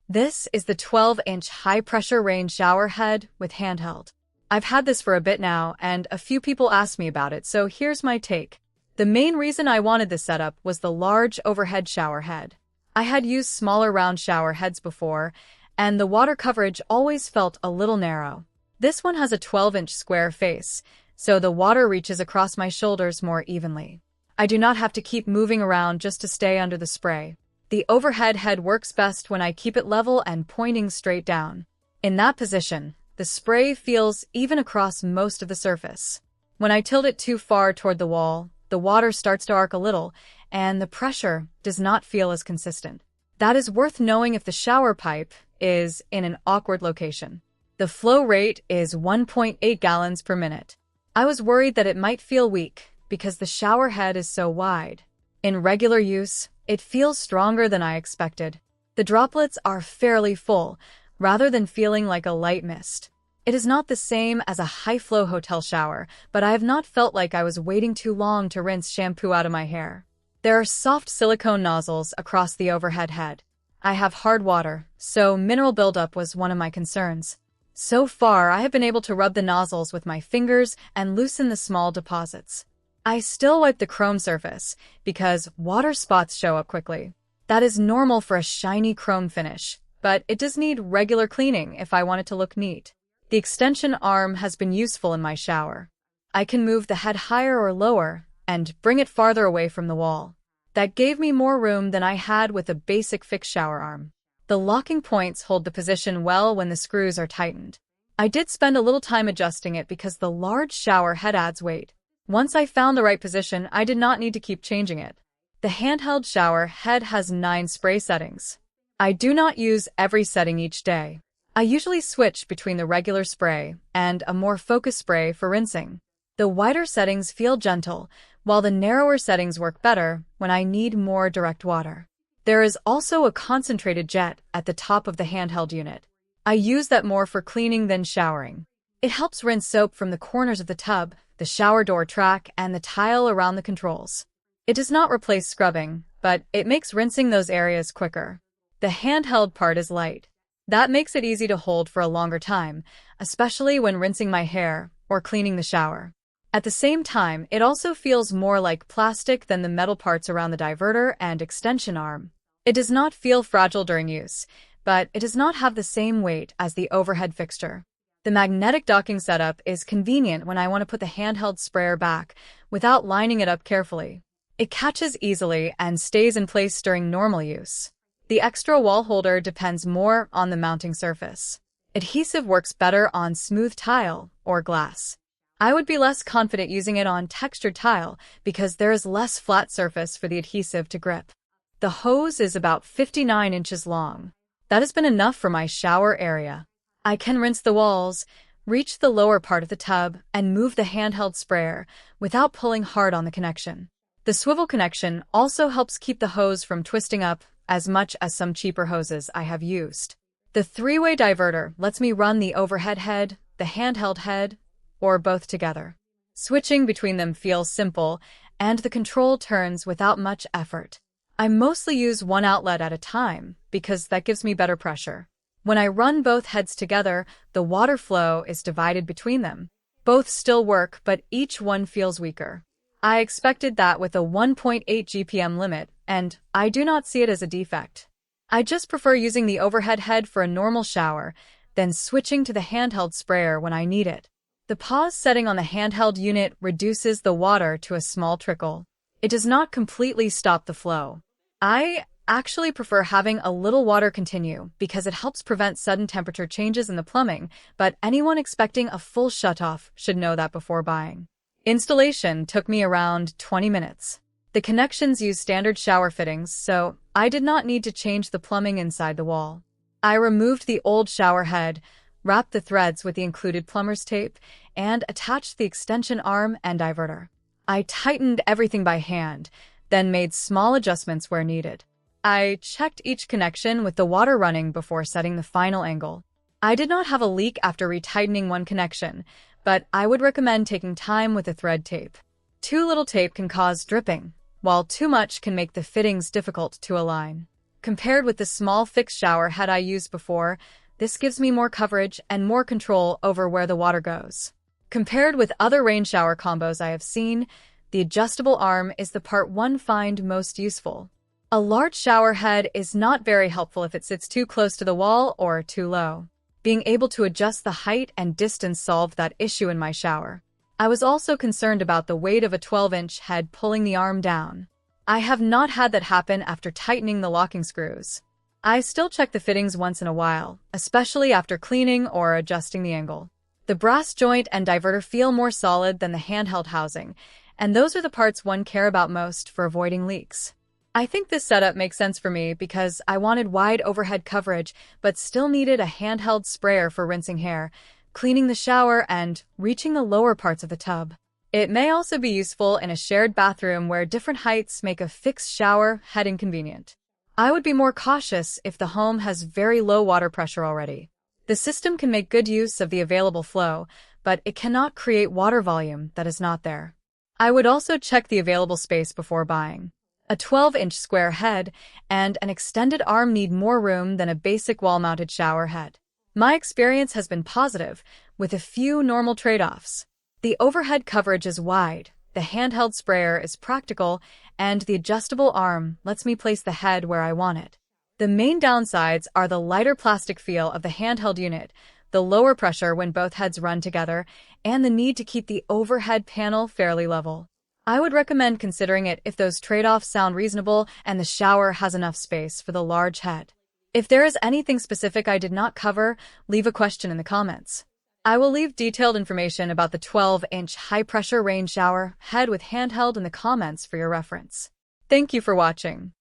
This is the 12-inch high-pressure rain shower head with Handheld. I've had this for a bit now, and a few people asked me about it, so here's my take. The main reason I wanted this setup was the large overhead shower head. I had used smaller round shower heads before, and the water coverage always felt a little narrow. This one has a 12-inch square face, so the water reaches across my shoulders more evenly. I do not have to keep moving around just to stay under the spray. The overhead head works best when I keep it level and pointing straight down. In that position, the spray feels even across most of the surface. When I tilt it too far toward the wall, the water starts to arc a little, and the pressure does not feel as consistent. That is worth knowing if the shower pipe is in an awkward location. The flow rate is 1.8 gallons per minute. I was worried that it might feel weak because the shower head is so wide. In regular use, it feels stronger than I expected. The droplets are fairly full, rather than feeling like a light mist. It is not the same as a high-flow hotel shower, but I have not felt like I was waiting too long to rinse shampoo out of my hair. There are soft silicone nozzles across the overhead head. I have hard water, so mineral buildup was one of my concerns. So far, I have been able to rub the nozzles with my fingers and loosen the small deposits. I still wipe the chrome surface because water spots show up quickly. That is normal for a shiny chrome finish, but it does need regular cleaning if I want it to look neat. The extension arm has been useful in my shower. I can move the head higher or lower and bring it farther away from the wall. That gave me more room than I had with a basic fixed shower arm. The locking points hold the position well when the screws are tightened. I did spend a little time adjusting it because the large shower head adds weight. Once I found the right position, I did not need to keep changing it. The handheld shower head has 9 spray settings. I do not use every setting each day. I usually switch between the regular spray and a more focused spray for rinsing. The wider settings feel gentle, while the narrower settings work better when I need more direct water. There is also a concentrated jet at the top of the handheld unit. I use that more for cleaning than showering. It helps rinse soap from the corners of the tub, the shower door track, and the tile around the controls. It does not replace scrubbing, but it makes rinsing those areas quicker. The handheld part is light. That makes it easy to hold for a longer time, especially when rinsing my hair or cleaning the shower. At the same time, it also feels more like plastic than the metal parts around the diverter and extension arm. It does not feel fragile during use, but it does not have the same weight as the overhead fixture. The magnetic docking setup is convenient when I want to put the handheld sprayer back without lining it up carefully. It catches easily and stays in place during normal use. The extra wall holder depends more on the mounting surface. Adhesive works better on smooth tile or glass. I would be less confident using it on textured tile because there is less flat surface for the adhesive to grip. The hose is about 59 inches long. That has been enough for my shower area. I can rinse the walls, reach the lower part of the tub, and move the handheld sprayer without pulling hard on the connection. The swivel connection also helps keep the hose from twisting up as much as some cheaper hoses I have used. The 3-way diverter lets me run the overhead head, the handheld head, or both together. Switching between them feels simple, and the control turns without much effort. I mostly use one outlet at a time because that gives me better pressure. When I run both heads together, the water flow is divided between them. Both still work, but each one feels weaker. I expected that with a 1.8 GPM limit, and I do not see it as a defect. I just prefer using the overhead head for a normal shower, then switching to the handheld sprayer when I need it. The pause setting on the handheld unit reduces the water to a small trickle. It does not completely stop the flow. I actually prefer having a little water continue because it helps prevent sudden temperature changes in the plumbing, but anyone expecting a full shutoff should know that before buying. Installation took me around 20 minutes. The connections use standard shower fittings, so I did not need to change the plumbing inside the wall. I removed the old shower head, wrapped the threads with the included plumber's tape, and attached the extension arm and diverter. I tightened everything by hand, then made small adjustments where needed. I checked each connection with the water running before setting the final angle. I did not have a leak after retightening one connection, but I would recommend taking time with the thread tape. Too little tape can cause dripping, while too much can make the fittings difficult to align. Compared with the small fixed shower head I used before, this gives me more coverage and more control over where the water goes. Compared with other rain shower combos I have seen, the adjustable arm is the part one find most useful. A large shower head is not very helpful if it sits too close to the wall or too low. Being able to adjust the height and distance solved that issue in my shower. I was also concerned about the weight of a 12-inch head pulling the arm down. I have not had that happen after tightening the locking screws. I still check the fittings once in a while, especially after cleaning or adjusting the angle. The brass joint and diverter feel more solid than the handheld housing, and those are the parts one care about most for avoiding leaks. I think this setup makes sense for me because I wanted wide overhead coverage but still needed a handheld sprayer for rinsing hair, cleaning the shower, and reaching the lower parts of the tub. It may also be useful in a shared bathroom where different heights make a fixed shower head inconvenient. I would be more cautious if the home has very low water pressure already. The system can make good use of the available flow, but it cannot create water volume that is not there. I would also check the available space before buying. A 12-inch square head and an extended arm need more room than a basic wall-mounted shower head. My experience has been positive, with a few normal trade-offs. The overhead coverage is wide, the handheld sprayer is practical, and the adjustable arm lets me place the head where I want it. The main downsides are the lighter plastic feel of the handheld unit, the lower pressure when both heads run together, and the need to keep the overhead panel fairly level. I would recommend considering it if those trade-offs sound reasonable and the shower has enough space for the large head. If there is anything specific I did not cover, leave a question in the comments. I will leave detailed information about the 12-inch high-pressure rain shower head with handheld in the comments for your reference. Thank you for watching.